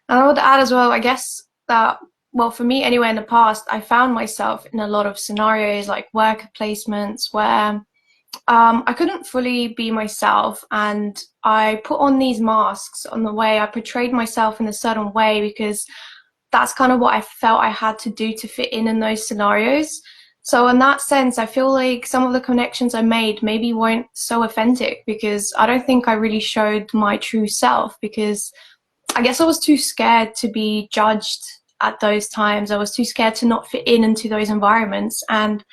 And I would add as well, I guess that, well, for me anyway, in the past, I found myself in a lot of scenarios like work placements where I couldn't fully be myself, and I put on these masks on the way I portrayed myself in a certain way because that's kind of what I felt I had to do to fit in those scenarios. So in that sense, I feel like some of the connections I made maybe weren't so authentic because I don't think I really showed my true self because I guess I was too scared to be judged at those times. I was too scared to not fit in into those environments. And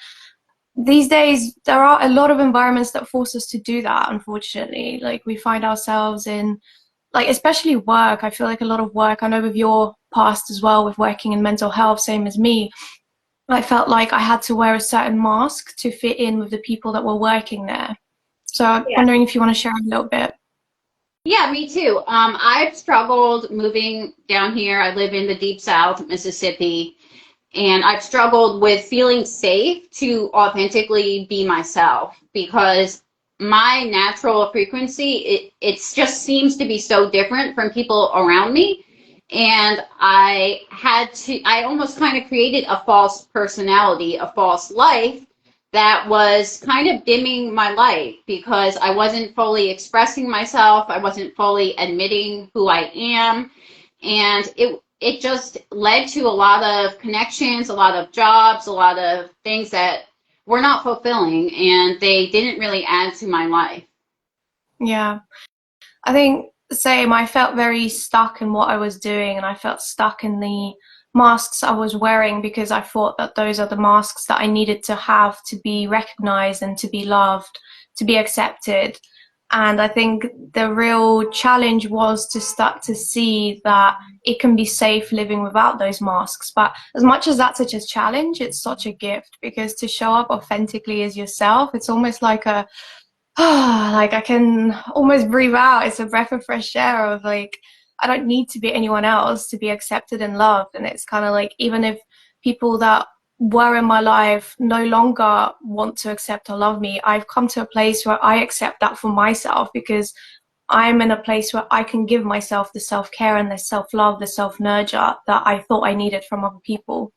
these days, there are a lot of environments that force us to do that, unfortunately. Like we find ourselves in, like, especially work. I feel like a lot of work, I know with your past as well, with working in mental health, same as me, I felt like I had to wear a certain mask to fit in with the people that were working there. So I'm Yeah. wondering if you want to share a little bit. Yeah, me too. I've struggled moving down here. I live in the deep South, Mississippi, and I've struggled with feeling safe to authentically be myself because my natural frequency, it just seems to be so different from people around me. And I almost kind of created a false personality, a false life that was kind of dimming my light because I wasn't fully expressing myself. I wasn't fully admitting who I am. And it just led to a lot of connections, a lot of jobs, a lot of things that were not fulfilling and they didn't really add to my life. Yeah. I think the same. I felt very stuck in what I was doing, and I felt stuck in the masks I was wearing because I thought that those are the masks that I needed to have to be recognized and to be loved, to be accepted. And I think the real challenge was to start to see that it can be safe living without those masks. But as much as that's such a challenge, it's such a gift because to show up authentically as yourself, it's almost like a like I can almost breathe out. It's a breath of fresh air of like, I don't need to be anyone else to be accepted and loved. And it's kind of like, even if people that were in my life no longer want to accept or love me, I've come to a place where I accept that for myself because I'm in a place where I can give myself the self care and the self love, the self nurture that I thought I needed from other people.